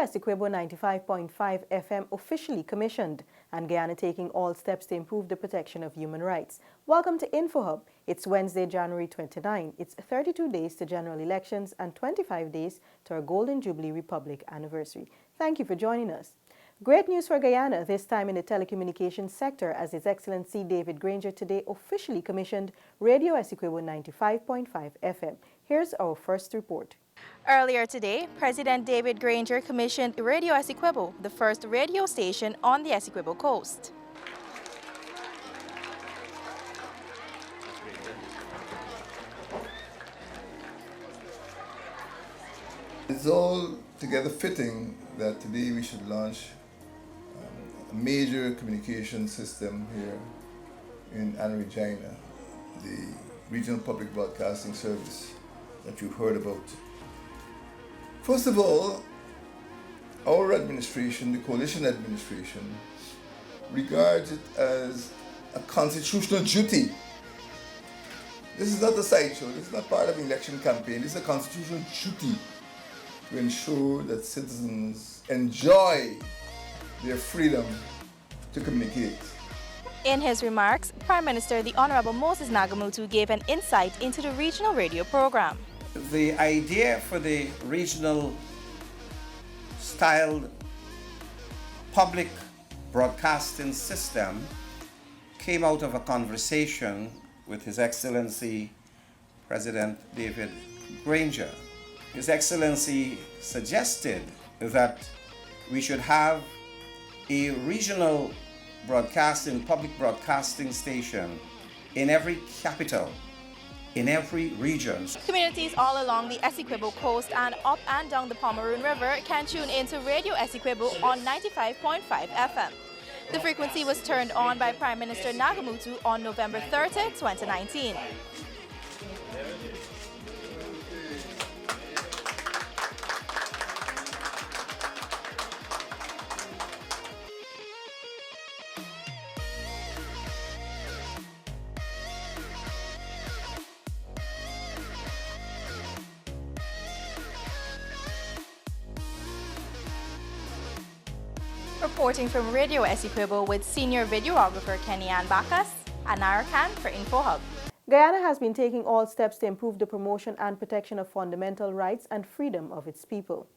Essequibo 95.5 FM officially commissioned, and Guyana taking all steps to improve the protection of human rights. Welcome to InfoHub. It's Wednesday, January 29. It's 32 days to general elections and 25 days to our Golden Jubilee Republic anniversary. Thank you for joining us. Great news for Guyana, this time in the telecommunications sector, as His Excellency David Granger today officially commissioned Radio Essequibo 95.5 FM. Here's our first report. Earlier today, President David Granger commissioned Radio Essequibo, the first radio station on the Essequibo coast. It's all together fitting that today we should launch a major communication system here in Guyana, the Regional Public Broadcasting Service that you've heard about. First of all, our administration, the coalition administration, regards it as a constitutional duty. This is not a sideshow, this is not part of an election campaign, this is a constitutional duty to ensure that citizens enjoy their freedom to communicate. In his remarks, Prime Minister the Honorable Moses Nagamutu gave an insight into the regional radio program. The idea for the regional styled public broadcasting system came out of a conversation with His Excellency President David Granger. His Excellency suggested that we should have a regional public broadcasting station in every capital, in every region. Communities all along the Essequibo coast and up and down the Pomeroon River can tune into Radio Essequibo on 95.5 FM. The frequency was turned on by Prime Minister Nagamutu on November 30, 2019. Reporting from Radio Essequibo with senior videographer Kenny Ann Bacchus and Narakan for InfoHub. Guyana has been taking all steps to improve the promotion and protection of fundamental rights and freedom of its people.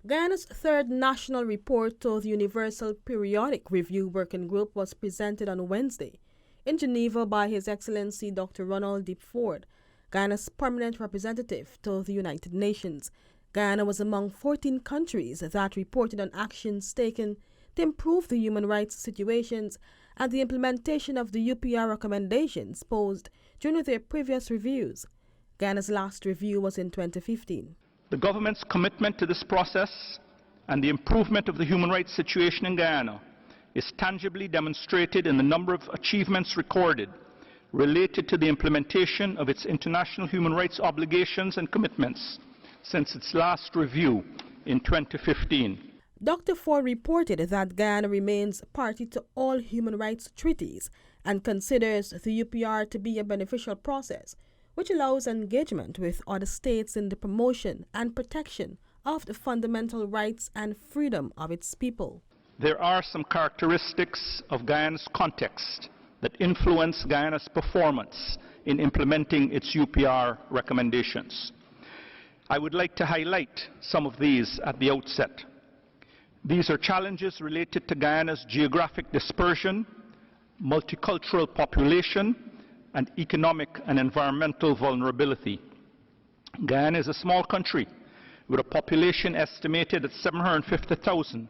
Guyana's third national report to the Universal Periodic Review Working Group was presented on Wednesday in Geneva by His Excellency Dr. Ronald D. Ford, Guyana's permanent representative to the United Nations. Guyana was among 14 countries that reported on actions taken to improve the human rights situations and the implementation of the UPR recommendations posed during their previous reviews. Guyana's last review was in 2015. The government's commitment to this process and the improvement of the human rights situation in Guyana is tangibly demonstrated in the number of achievements recorded related to the implementation of its international human rights obligations and commitments since its last review in 2015. Dr. Ford reported that Guyana remains party to all human rights treaties and considers the UPR to be a beneficial process which allows engagement with other states in the promotion and protection of the fundamental rights and freedom of its people. There are some characteristics of Guyana's context that influence Guyana's performance in implementing its UPR recommendations. I would like to highlight some of these at the outset. These are challenges related to Guyana's geographic dispersion, multicultural population, and economic and environmental vulnerability. Guyana is a small country with a population estimated at 750,000,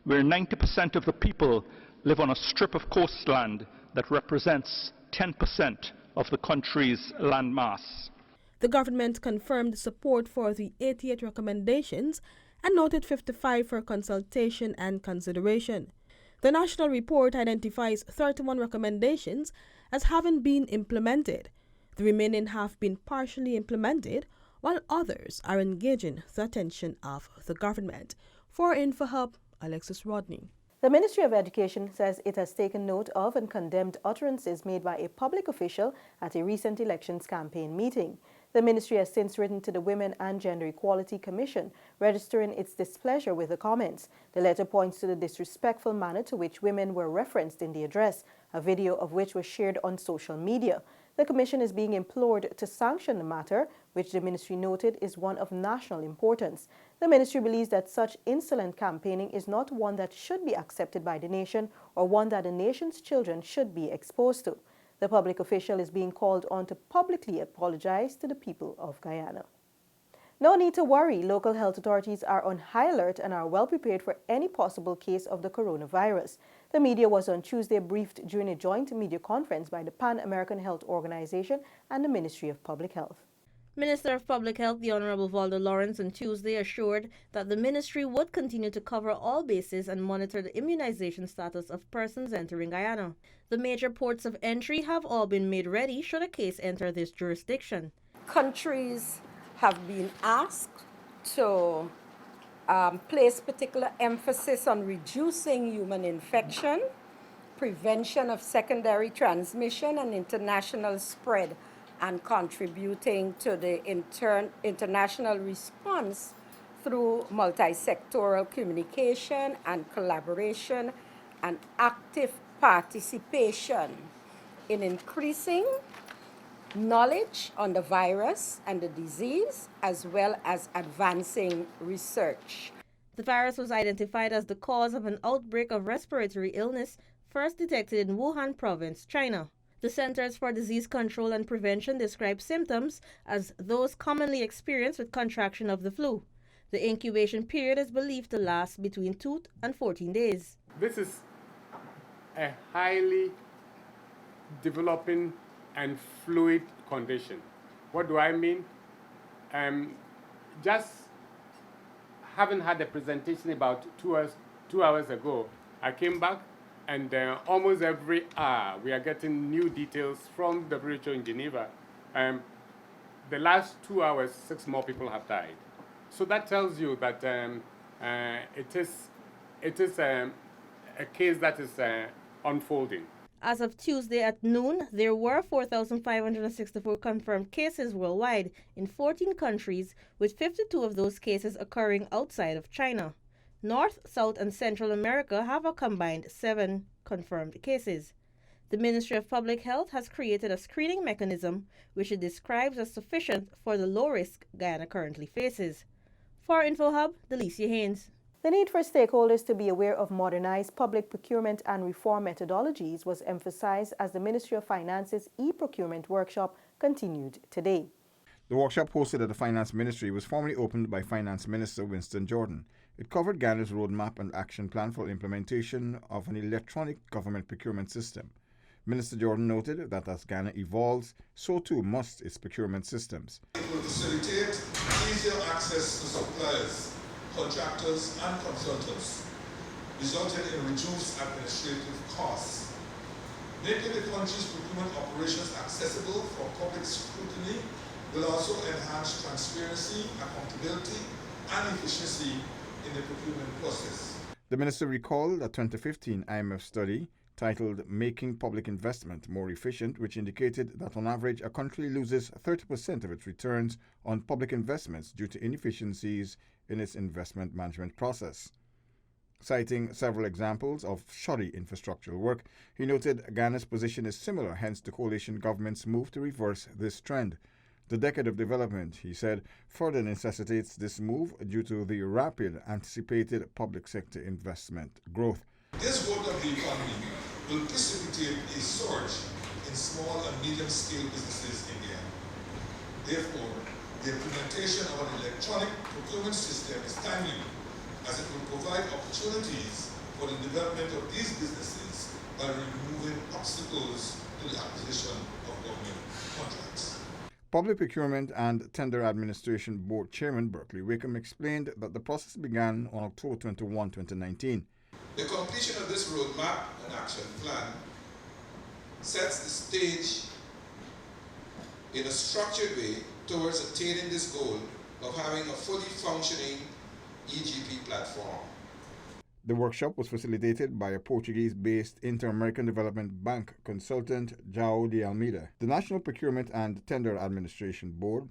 where 90% of the people live on a strip of coastland that represents 10% of the country's landmass. The government confirmed support for the 88 recommendations and noted 55 for consultation and consideration. The national report identifies 31 recommendations as having been implemented. The remaining have been partially implemented, while others are engaging the attention of the government. For InfoHub, Alexis Rodney. The Ministry of Education says it has taken note of and condemned utterances made by a public official at a recent elections campaign meeting. The ministry has since written to the Women and Gender Equality Commission, registering its displeasure with the comments. The letter points to the disrespectful manner to which women were referenced in the address, a video of which was shared on social media. The Commission is being implored to sanction the matter, which the ministry noted is one of national importance. The ministry believes that such insolent campaigning is not one that should be accepted by the nation or one that the nation's children should be exposed to. The public official is being called on to publicly apologize to the people of Guyana. No need to worry. Local health authorities are on high alert and are well prepared for any possible case of the coronavirus. The media was on Tuesday briefed during a joint media conference by the Pan-American Health Organization and the Ministry of Public Health. Minister of Public Health, the Honorable Valdo Lawrence, on Tuesday assured that the ministry would continue to cover all bases and monitor the immunization status of persons entering Guyana. The major ports of entry have all been made ready should a case enter this jurisdiction. Countries have been asked to place particular emphasis on reducing human infection, prevention of secondary transmission and international spread, and contributing to the international response through multi-sectoral communication and collaboration and active participation in increasing knowledge on the virus and the disease, as well as advancing research. The virus was identified as the cause of an outbreak of respiratory illness first detected in Wuhan province, China. The Centers for Disease Control and Prevention describe symptoms as those commonly experienced with contraction of the flu. The incubation period is believed to last between 2 and 14 days. This is a highly developing and fluid condition. What do I mean? Just having had a presentation about 2 hours ago, I came back and almost every hour we are getting new details from the WHO in Geneva. The last 2 hours, 6 more people have died. So that tells you that it is a case that is unfolding. As of Tuesday at noon, there were 4,564 confirmed cases worldwide in 14 countries, with 52 of those cases occurring outside of China. North, South, and Central America have a combined 7 confirmed cases. The Ministry of Public Health has created a screening mechanism which it describes as sufficient for the low risk Guyana currently faces. For InfoHub, Delicia Haynes. The need for stakeholders to be aware of modernized public procurement and reform methodologies was emphasized as the Ministry of Finance's E-procurement workshop continued today. The workshop hosted at the Finance Ministry was formally opened by Finance Minister Winston Jordan. It covered Ghana's roadmap and action plan for implementation of an electronic government procurement system. Minister Jordan noted that as Ghana evolves, so too must its procurement systems. It will facilitate easier access to suppliers, contractors and consultants, resulting in reduced administrative costs. Making the country's procurement operations accessible for public scrutiny will also enhance transparency, accountability and efficiency in the procurement process. The minister recalled a 2015 IMF study titled Making Public Investment More Efficient, which indicated that on average a country loses 30% of its returns on public investments due to inefficiencies in its investment management process. Citing several examples of shoddy infrastructural work, he noted Ghana's position is similar, hence the coalition government's move to reverse this trend. The decade of development, he said, further necessitates this move due to the rapid anticipated public sector investment growth. This growth of the economy will precipitate a surge in small and medium-scale businesses in Ghana. Therefore, the implementation of an electronic procurement system is timely, as it will provide opportunities for the development of these businesses by removing obstacles to the acquisition of government contracts. Public Procurement and Tender Administration Board Chairman Berkeley Wickham explained that the process began on October 21, 2019. The completion of this roadmap and action plan sets the stage in a structured way towards attaining this goal of having a fully functioning EGP platform. The workshop was facilitated by a Portuguese-based Inter-American Development Bank consultant, João de Almeida. The National Procurement and Tender Administration Board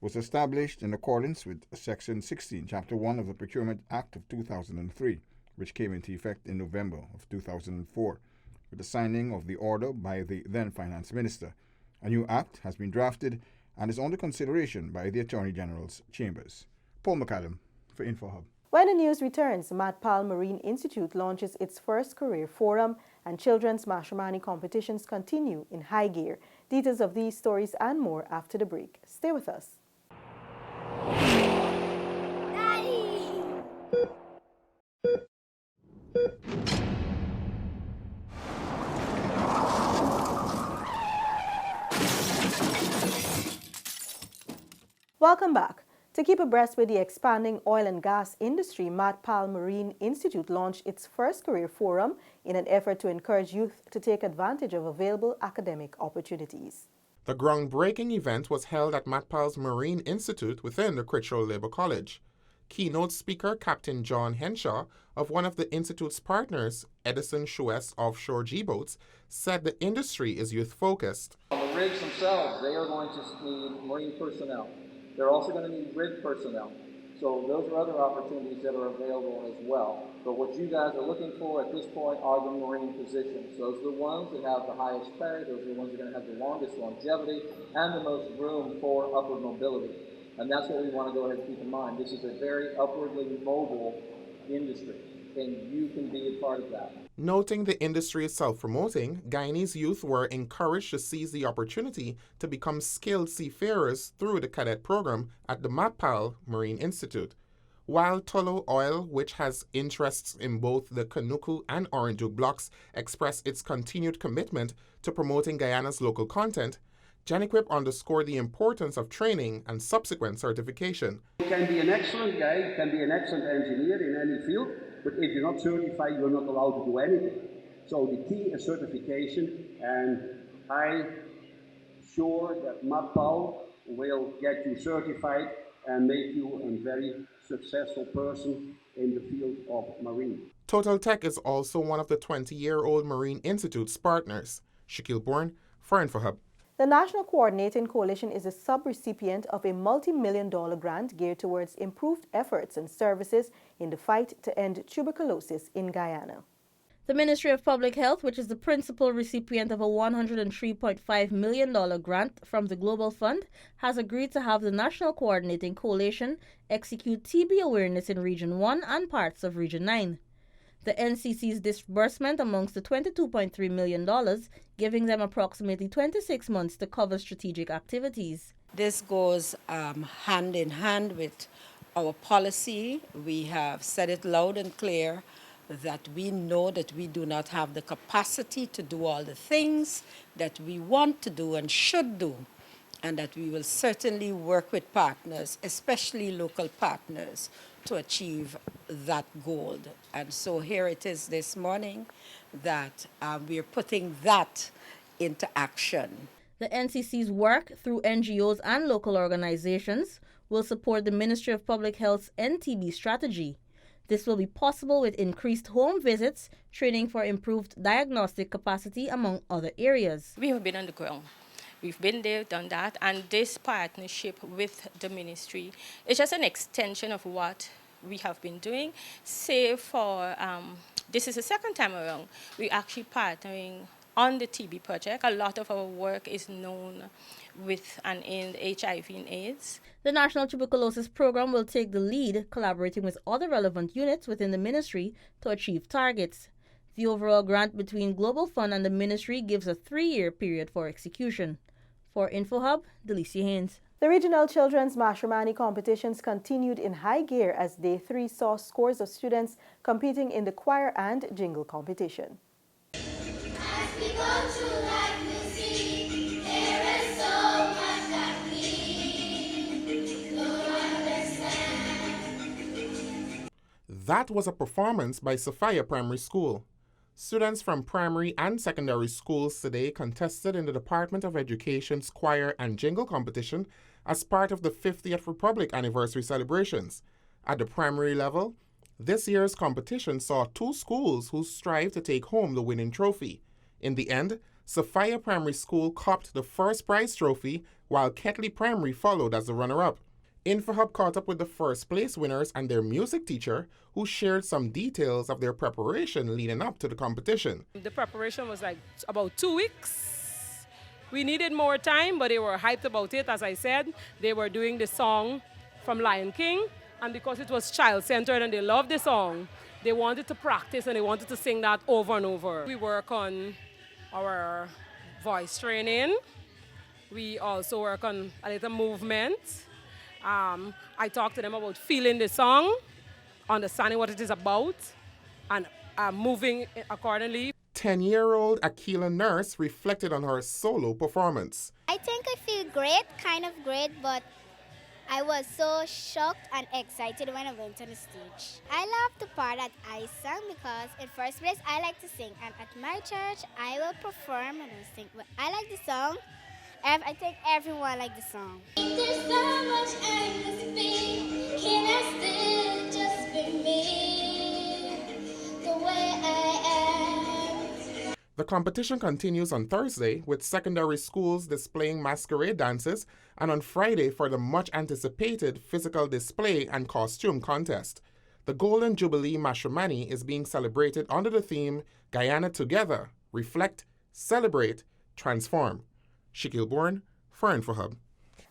was established in accordance with Section 16, Chapter 1 of the Procurement Act of 2003, which came into effect in November of 2004, with the signing of the order by the then Finance Minister. A new act has been drafted and is under consideration by the Attorney General's chambers. Paul McAdam for InfoHub. When the news returns, Matt Powell Marine Institute launches its first career forum and children's matrimony competitions continue in high gear. Details of these stories and more after the break. Stay with us. Daddy! Welcome back. To keep abreast with the expanding oil and gas industry, Matt Powell Marine Institute launched its first career forum in an effort to encourage youth to take advantage of available academic opportunities. The groundbreaking event was held at Matt Powell's Marine Institute within the Critchlow Labour College. Keynote speaker Captain John Henshaw of one of the Institute's partners, Edison Shues Offshore G-Boats, said the industry is youth-focused. The rigs themselves, they are going to need marine personnel. They're also going to need rig personnel. So those are other opportunities that are available as well. But what you guys are looking for at this point are the marine positions. Those are the ones that have the highest pay. Those are the ones that are going to have the longest longevity and the most room for upward mobility. And that's what we want to go ahead and keep in mind. This is a very upwardly mobile industry, and you can be a part of that. Noting the industry is self-promoting, Guyanese youth were encouraged to seize the opportunity to become skilled seafarers through the cadet program at the Matt Powell Marine Institute. While Tullow Oil, which has interests in both the Kanuku and Orange blocks, expressed its continued commitment to promoting Guyana's local content, Janiquip underscored the importance of training and subsequent certification. You can be an excellent guy, you can be an excellent engineer in any field, but if you're not certified, you're not allowed to do anything. So the key is certification, and I'm sure that Matt Powell will get you certified and make you a very successful person in the field of marine. Total Tech is also one of the 20-year-old Marine Institute's partners. Shaquille Bourne for InfoHub. The National Coordinating Coalition is a sub-recipient of a multi-million-dollar grant geared towards improved efforts and services in the fight to end tuberculosis in Guyana. The Ministry of Public Health, which is the principal recipient of a $103.5 million grant from the Global Fund, has agreed to have the National Coordinating Coalition execute TB awareness in Region 1 and parts of Region 9. The NCC's disbursement amongst the $22.3 million, giving them approximately 26 months to cover strategic activities. This goes hand in hand with our policy. We have said it loud and clear that we know that we do not have the capacity to do all the things that we want to do and should do, and that we will certainly work with partners, especially local partners, to achieve that goal. And so here it is this morning that we are putting that into action. The NCC's work through NGOs and local organizations will support the Ministry of Public Health's NTB strategy. This will be possible with increased home visits, training for improved diagnostic capacity, among other areas. We have been on the ground. We've been there, done that, and this partnership with the ministry is just an extension of what we have been doing. Say for, this is the second time around, we're actually partnering on the TB project. A lot of our work is known with and in HIV and AIDS. The National Tuberculosis Program will take the lead, collaborating with other relevant units within the ministry to achieve targets. The overall grant between Global Fund and the ministry gives a 3-year period for execution. For InfoHub, Delicia Haynes. The regional children's matrimony competitions continued in high gear as Day 3 saw scores of students competing in the choir and jingle competition. As we go through life, we see there is so much that we don't understand. That was a performance by Sophia Primary School. Students from primary and secondary schools today contested in the Department of Education's choir and jingle competition as part of the 50th Republic anniversary celebrations. At the primary level, this year's competition saw 2 schools who strive to take home the winning trophy. In the end, Sophia Primary School copped the first prize trophy, while Ketley Primary followed as the runner-up. InfoHub caught up with the first place winners and their music teacher, who shared some details of their preparation leading up to the competition. The preparation was like about 2 weeks. We needed more time, but they were hyped about it. As I said, they were doing the song from Lion King, and because it was child-centered and they loved the song, they wanted to practice and they wanted to sing that over and over. We work on our voice training. We also work on a little movement. I talk to them about feeling the song, understanding what it is about, and moving accordingly. 10-year-old Akila Nurse reflected on her solo performance. I think I feel great, kind of great, but I was so shocked and excited when I went on the stage. I love the part that I sang because in first place I like to sing, and at my church I will perform and I sing. But I like the song. I think everyone likes the song. There's so much I must be. Can I still just be me? The way I am. The competition continues on Thursday with secondary schools displaying masquerade dances, and on Friday for the much-anticipated physical display and costume contest. The Golden Jubilee Mashramani is being celebrated under the theme Guyana Together, Reflect, Celebrate, Transform. Shaquille Bourne for InfoHub.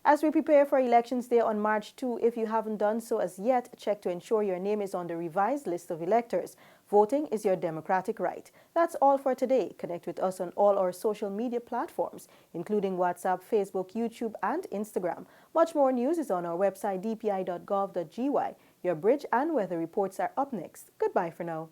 As we prepare for Elections Day on March 2, if you haven't done so as yet, check to ensure your name is on the revised list of electors. Voting is your democratic right. That's all for today. Connect with us on all our social media platforms, including WhatsApp, Facebook, YouTube, and Instagram. Much more news is on our website, dpi.gov.gy. Your bridge and weather reports are up next. Goodbye for now.